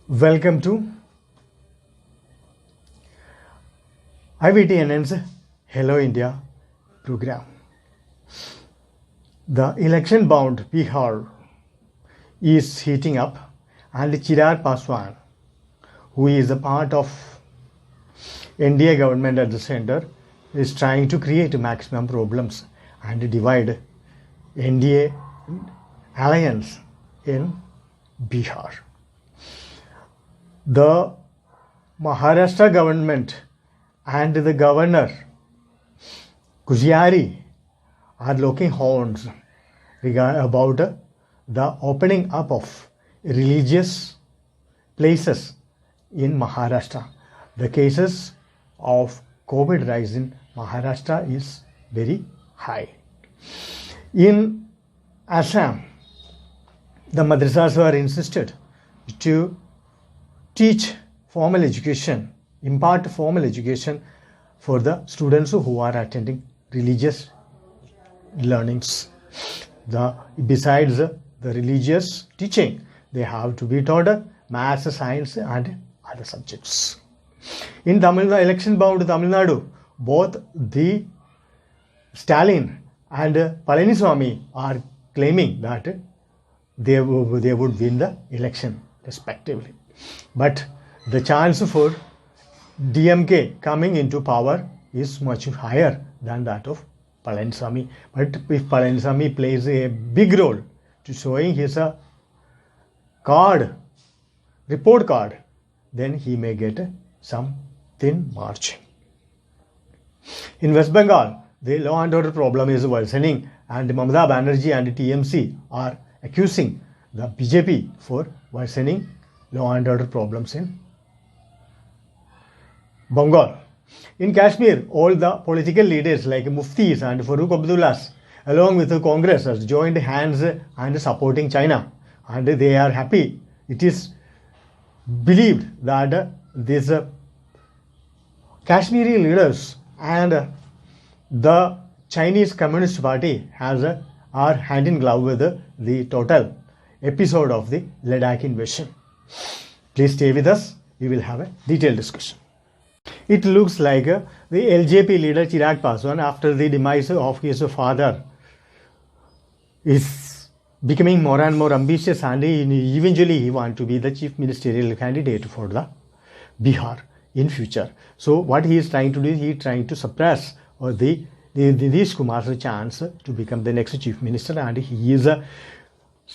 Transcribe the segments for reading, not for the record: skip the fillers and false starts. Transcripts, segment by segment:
Welcome to IVTNN's Hello India program. The election bound Bihar is heating up, and Chirag Paswan, who is a part of NDA government at the center, is trying to create maximum problems and divide NDA alliance in Bihar. The Maharashtra government and the governor Kujyari are locking horns about the opening up of religious places in Maharashtra. The cases of COVID rise in Maharashtra is very high. In Assam, the madrasas were insisted to teach formal education, impart formal education for the students who are attending religious learnings. Besides the religious teaching, they have to be taught maths, science and other subjects. In election bound Tamil Nadu, both the Stalin and Palaniswamy are claiming that they would win the election respectively. But the chance for DMK coming into power is much higher than that of Palaniswamy. But if Palaniswamy plays a big role to showing his report card, then he may get some thin margin. In West Bengal, the law and order problem is worsening, and Mamata Banerjee and TMC are accusing the BJP for worsening law and order problems in Bengal. In Kashmir, all the political leaders like Muftis and Farooq Abdullahs, along with the Congress, have joined hands and supporting China, and they are happy. It is believed that these Kashmiri leaders and the Chinese Communist Party are hand in glove with the total episode of the Ladakh invasion. Please stay with us. We will have a detailed discussion. It looks like the LJP leader Chirag Paswan, after the demise of his father, is becoming more and more ambitious, and eventually he wants to be the chief ministerial candidate for the Bihar in future. So what he is trying to do, he is trying to suppress the Nitish Kumar's chance to become the next chief minister, and he is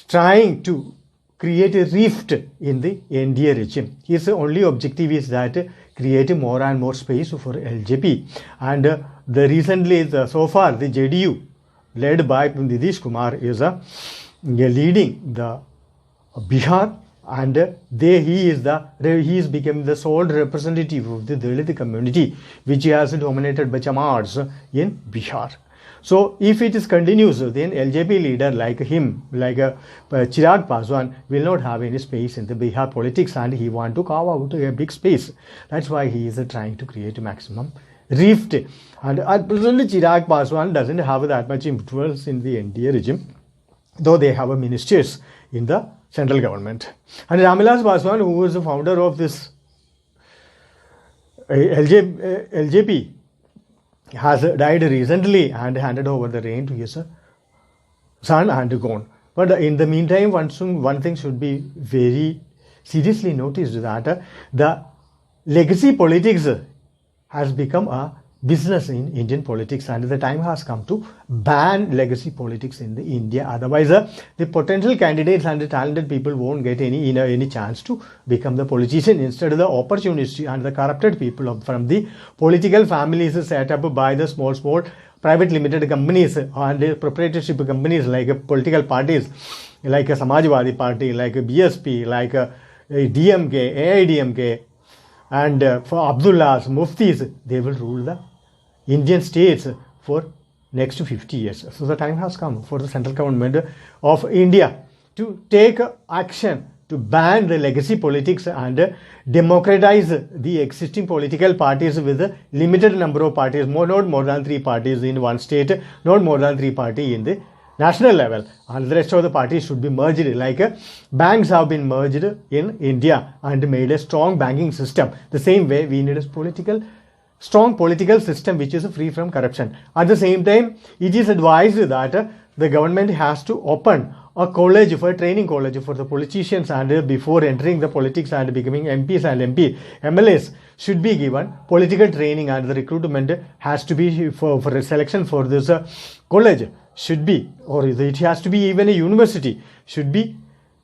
trying to create a rift in the NDA regime. His only objective is that create more and more space for LJP. And so far the JDU led by Nitish Kumar is leading the Bihar, and he is becoming the sole representative of the Dalit community, which has dominated by Chamars in Bihar. So if it continues, then LJP leader like him, like Chirag Paswan, will not have any space in the Bihar politics, and he want to carve out a big space. That's why he is trying to create a maximum rift. And presently Chirag Paswan doesn't have that much influence in the NDA regime, though they have ministers in the central government. And Ramvilas Paswan, who was the founder of this LJP, has died recently and handed over the reign to his son and gone. But in the meantime, one thing should be very seriously noticed, that the legacy politics has become a business in Indian politics, and the time has come to ban legacy politics in India. Otherwise, the potential candidates and the talented people won't get any chance to become the politician. Instead, the opportunists and the corrupted people from the political families set up by the small private limited companies and proprietorship companies like political parties like a Samajwadi Party, like a BSP, like a DMK, AIDMK, and for Abdullahs, Muftis, they will rule the Indian states for next 50 years. So the time has come for the central government of India to take action to ban the legacy politics and democratize the existing political parties with a limited number of parties, not more than 3 parties in one state, not more than 3 parties in the national level, and the rest of the parties should be merged, like banks have been merged in India and made a strong banking system. The same way we need a strong political system which is free from corruption. At the same time, it is advised that the government has to open a college, for training college for the politicians, and before entering the politics and becoming MPs and MLAs should be given political training, and the recruitment has to be for a selection for this college should be, or it has to be even a university, should be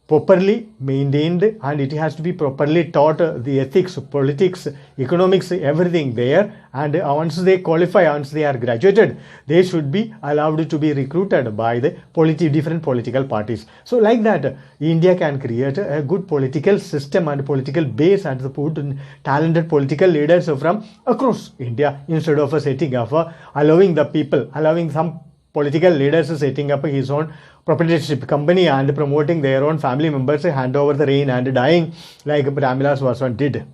properly maintained, and it has to be properly taught the ethics, politics, economics, everything there. And once they qualify, once they are graduated, they should be allowed to be recruited by the different political parties. So like that, India can create a good political system and political base, and put talented political leaders from across India, instead of setting up, allowing the people, allowing some political leaders setting up his own proprietorship company and promoting their own family members, hand over the reign and dying like Ramvilas Paswan did.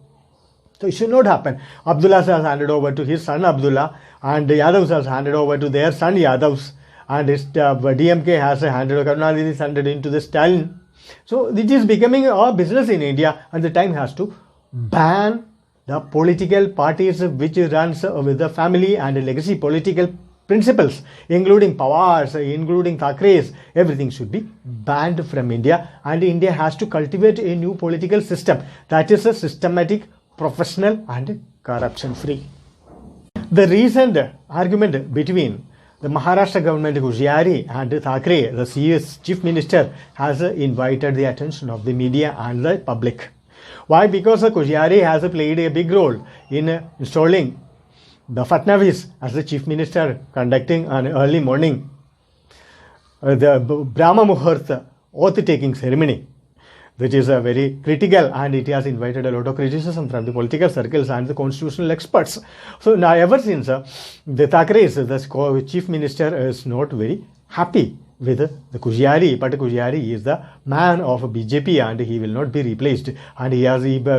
So it should not happen. Abdullah has handed over to his son Abdullah, and Yadavs has handed over to their son Yadavs, and DMK has handed, Karunanidhi is handed into the Stalin. So it is becoming a business in India, and the time has to ban the political parties which runs with the family and legacy political principles, including Pawars, including Thakres. Everything should be banned from India, and India has to cultivate a new political system that is a systematic, professional and corruption free. The recent argument between the Maharashtra government, Koshiyari, and Thakre, the CS chief minister, has invited the attention of the media and the public. Why? Because Koshiyari has played a big role in installing the Fadnavis as the chief minister, conducting an early morning the Brahma Muhurta oath-taking ceremony, which is very critical, and it has invited a lot of criticism from the political circles and the constitutional experts. So now, ever since the Thakres, the chief minister, is not very happy with the Koshiyari, but Koshiyari is the man of BJP and he will not be replaced. And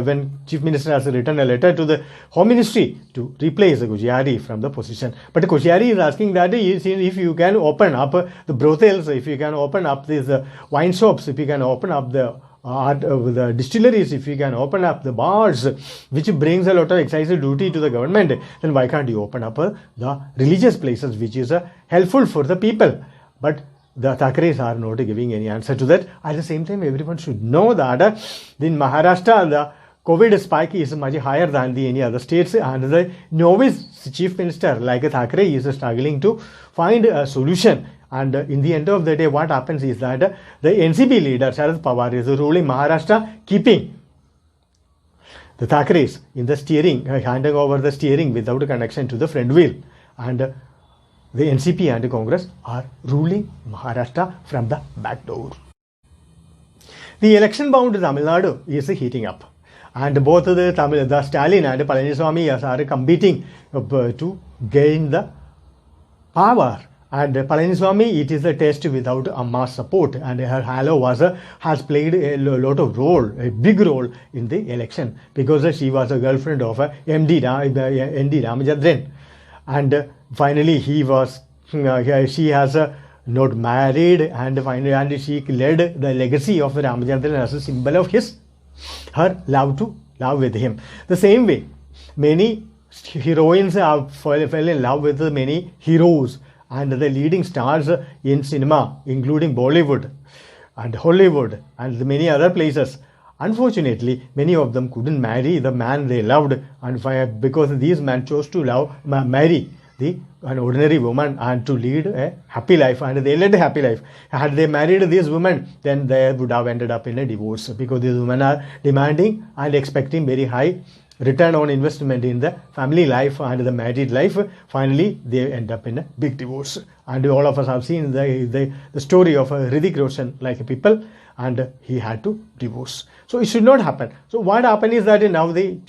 when chief minister has written a letter to the home ministry to replace Koshiyari from the position. But Koshiyari is asking that if you can open up the brothels, if you can open up these wine shops, if you can open up the distilleries, if you can open up the bars, which brings a lot of excise duty to the government, then why can't you open up the religious places, which is helpful for the people? But the Thakres are not giving any answer to that. At the same time, everyone should know that in Maharashtra, the COVID spike is much higher than any other states, and the novice chief minister like Thakre is struggling to find a solution. And in the end of the day, what happens is that the NCP leader Sharad Pawar is ruling Maharashtra, keeping the Thakres in the steering, handing over the steering without a connection to the front wheel. And the NCP and Congress are ruling Maharashtra from the back door. The election-bound Tamil Nadu is heating up, and both the Stalin and Palaniswamy are competing to gain the power. And Palaniswamy, it is a test without a mass support, and her halo has played a lot of role, a big role in the election, because she was a girlfriend of ND Ramachandran. And finally, she has not married, and finally, she led the legacy of Ramachandran as a symbol of her love with him. The same way, many heroines fell in love with many heroes and the leading stars in cinema, including Bollywood and Hollywood and many other places. Unfortunately, many of them couldn't marry the man they loved, and because these men chose to marry an ordinary woman and to lead a happy life, and they led a happy life. Had they married this woman, then they would have ended up in a divorce, because these women are demanding and expecting very high return on investment in the family life and the married life. Finally, they end up in a big divorce. And all of us have seen the story of Hrithik Roshan, like people, and he had to divorce. So it should not happen. So what happened is that now the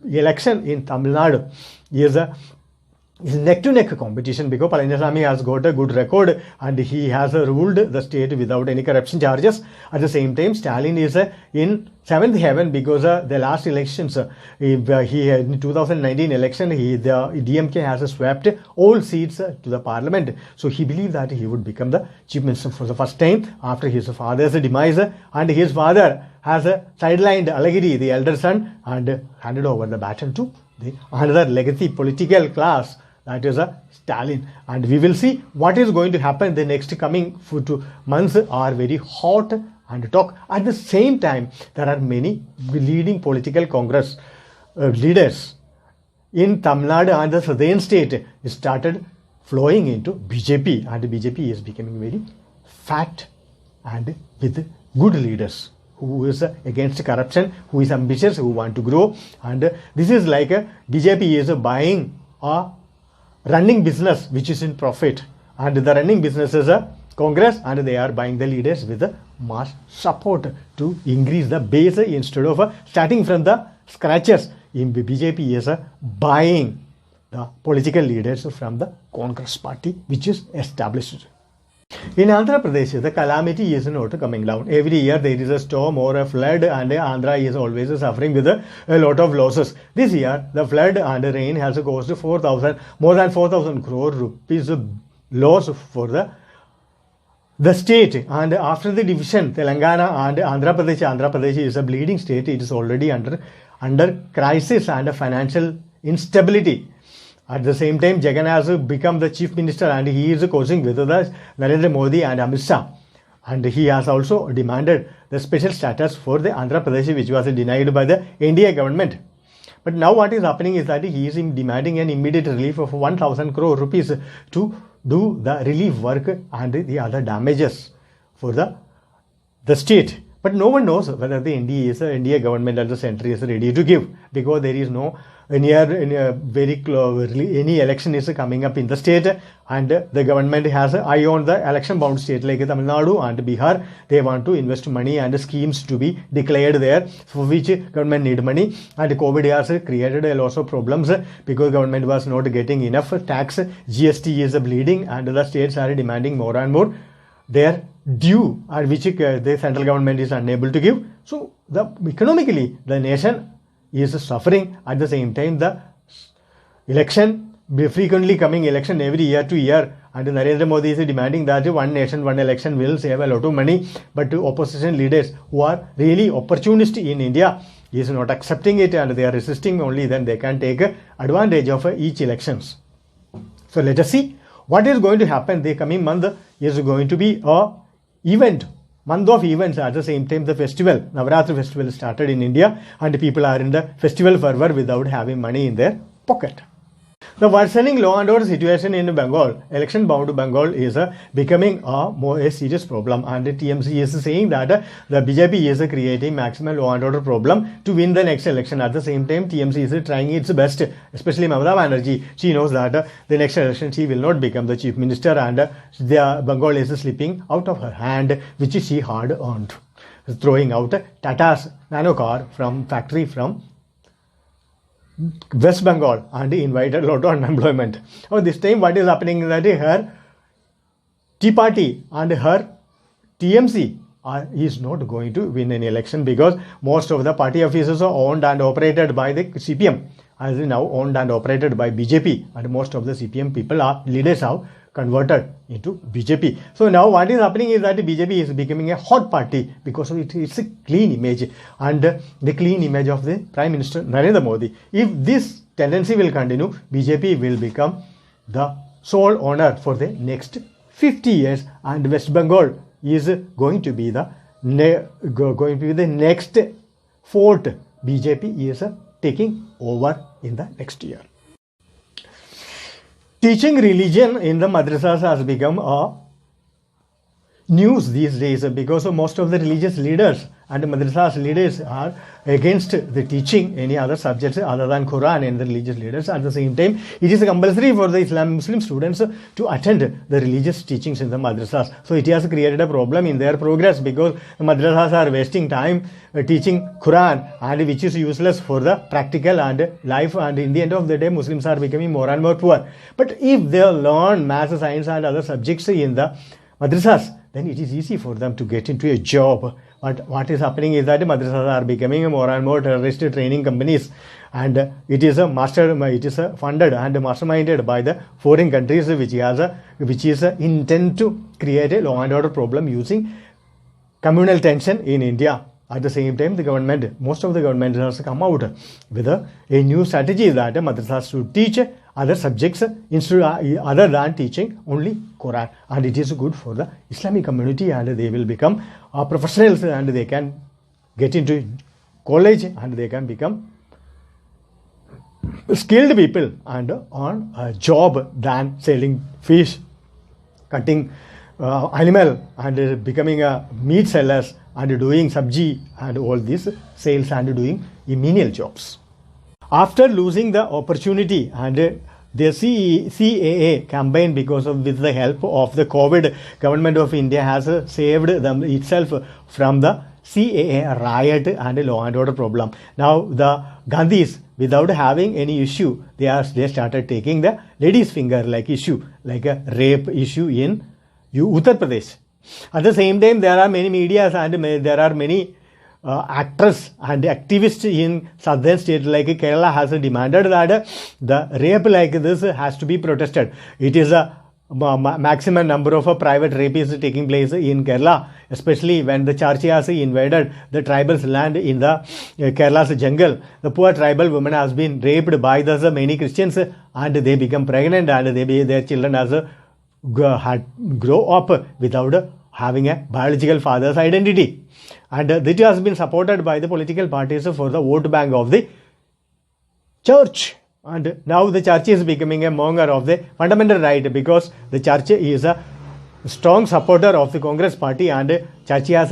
election in Tamil Nadu is is neck to neck competition because Palaniswamy has got a good record and he has ruled the state without any corruption charges. At the same time, Stalin is in seventh heaven because the last elections, in 2019 election, the DMK has swept all seats to the parliament. So he believed that he would become the chief minister for the first time after his father's demise, and his father has sidelined Alagiri, the elder son, and handed over the baton to the another legacy political class, that is Stalin. And we will see what is going to happen. The next coming 2 months are very hot and talk. At the same time, there are many leading political congress leaders in Tamil Nadu and the southern state started flowing into BJP, and BJP is becoming very fat and with good leaders who is against corruption, who is ambitious, who want to grow. And this is like BJP is buying a running business which is in profit, and the running business is a Congress, and they are buying the leaders with the mass support to increase the base instead of starting from the scratches. In BJP is buying the political leaders from the Congress party which is established. In Andhra Pradesh, the calamity is not coming down. Every year there is a storm or a flood, and Andhra is always suffering with a lot of losses. This year, the flood and rain has caused more than 4,000 crore rupees loss for the state. And after the division, Telangana and Andhra Pradesh is a bleeding state. It is already under crisis and financial instability. At the same time, Jagan has become the chief minister, and he is coaching with the Narendra Modi and Amit Shah. And he has also demanded the special status for the Andhra Pradesh, which was denied by the India government. But now what is happening is that he is demanding an immediate relief of 1,000 crore rupees to do the relief work and the other damages for the state. But no one knows whether the India government and the center is ready to give, because there is no any election is coming up in the state, and the government has an eye on the election bound state like Tamil Nadu and Bihar. They want to invest money and schemes to be declared there, for which government need money, and COVID has created a lot of problems because government was not getting enough tax. GST is bleeding, and the states are demanding more and more their due, and which the central government is unable to give. So economically the nation is suffering. At the same time, the election, frequently coming election every year to year, and Narendra Modi is demanding that one nation, one election will save a lot of money. But opposition leaders who are really opportunist in India is not accepting it, and they are resisting. Only then they can take advantage of each elections. So let us see what is going to happen. The coming month is going to be a month of events. At the same time, the festival, Navaratri festival, started in India, and people are in the festival fervor without having money in their pocket. The worsening law and order situation in Bengal, election bound Bengal, is becoming a serious problem, and TMC is saying that the BJP is creating maximum law and order problem to win the next election. At the same time, TMC is trying its best, especially Mamata Banerjee. She knows that the next election she will not become the chief minister, and the Bengal is slipping out of her hand, which she hard earned, throwing out Tata's nano car from factory from West Bengal and invited a lot of unemployment. This time what is happening is that her Tea Party and her TMC is not going to win any election, because most of the party offices are owned and operated by the CPM, as is now owned and operated by BJP, and most of the CPM leaders have converted into BJP. So now what is happening is that BJP is becoming a hot party because of its clean image and the clean image of the Prime Minister Narendra Modi. If this tendency will continue, BJP will become the sole owner for the next 50 years, and West Bengal is going to be the next fort BJP is taking over in the next year. Teaching religion in the madrasas has become a news these days, because of most of the religious leaders and madrasas leaders are against the teaching any other subjects other than Quran and the religious leaders. At the same time, it is compulsory for the Muslim students to attend the religious teachings in the madrasas. So it has created a problem in their progress, because the madrasas are wasting time teaching Quran, and which is useless for the practical and life, and in the end of the day Muslims are becoming more and more poor. But if they learn maths, science and other subjects in the madrasas, then it is easy for them to get into a job. But what is happening is that madrasas are becoming more and more terrorist training companies, and it is funded and masterminded by the foreign countries, which is intent to create a law and order problem using communal tension in India. At the same time, most of the government has come out with a new strategy that madrasas should teach other subjects instead other than teaching only Quran, and it is good for the Islamic community, and they will become professionals, and they can get into college, and they can become skilled people and on a job than selling fish, cutting animal, and becoming a meat sellers, and doing sabji and all these sales, and doing menial jobs. After losing the opportunity, and the CAA campaign, with the help of the COVID, government of India has saved itself from the CAA riot and law and order problem. Now the Gandhis, without having any issue, they started taking the ladies' finger like issue, like a rape issue in Uttar Pradesh. At the same time, there are many medias and there are many actors and activists in southern states like Kerala has demanded that the rape like this has to be protested. It is a maximum number of private rape is taking place in Kerala, especially when the Charchias invaded the tribals' land in the Kerala's jungle. The poor tribal woman has been raped by the many Christians, and they become pregnant, and their children had grow up without having a biological father's identity, and that has been supported by the political parties for the vote bank of the church. And now the church is becoming a monger of the fundamental right, because the church is a strong supporter of the Congress party, and church has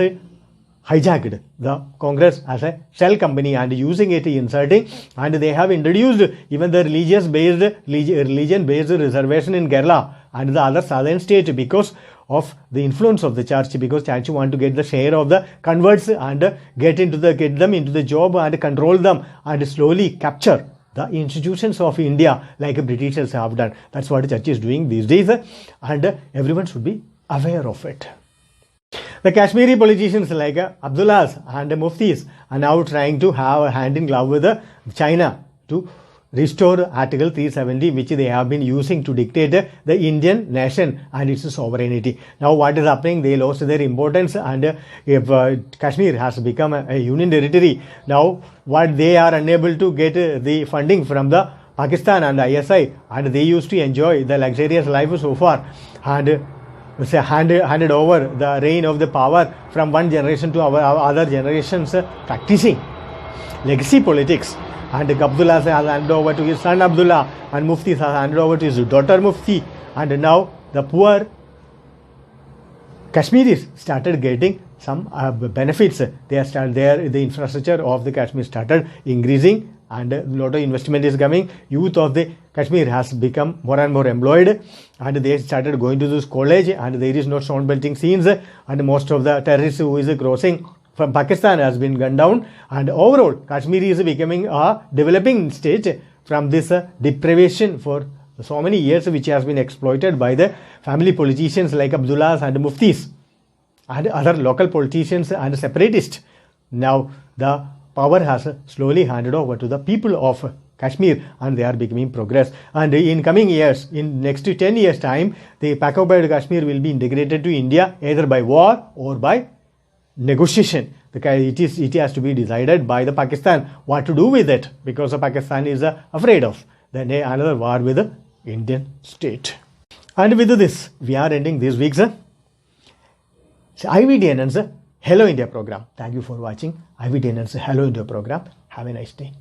hijacked the Congress as a shell company and using it inserting, and they have introduced even the religion-based reservation in Kerala and the other southern state because of the influence of the church, because church want to get the share of the converts and get them into the job and control them and slowly capture the institutions of India like Britishers have done. That's what the church is doing these days, and everyone should be aware of it. The Kashmiri politicians like Abdullahs and Muftis are now trying to have a hand in glove with China to restore Article 370, which they have been using to dictate the Indian nation and its sovereignty. Now what is happening? They lost their importance, and if Kashmir has become a union territory, now what they are unable to get the funding from the Pakistan and ISI, and they used to enjoy the luxurious life so far, and handed over the reign of the power from one generation to other generations, practicing legacy politics. And Abdullah has handed over to his son Abdullah, and Mufti has handed over to his daughter Mufti, and now the poor Kashmiris started getting some benefits. The infrastructure of the Kashmir started increasing, and a lot of investment is coming. Youth of the Kashmir has become more and more employed, and they started going to this college, and there is no stone belting scenes, and most of the terrorists who is crossing from Pakistan has been gunned down, and overall Kashmir is becoming a developing state from this deprivation for so many years, which has been exploited by the family politicians like Abdullahs and Muftis and other local politicians and separatists. Now the power has slowly handed over to the people of Kashmir, and they are becoming progress. And in coming years, in next 10 years time, the Pak-occupied Kashmir will be integrated to India either by war or by negotiation. It has to be decided by the Pakistan what to do with it, because Pakistan is afraid of then another war with the Indian state. And with this, we are ending this week's IVDNN's Hello India program. Thank you for watching IVDNN's Hello India program. Have a nice day.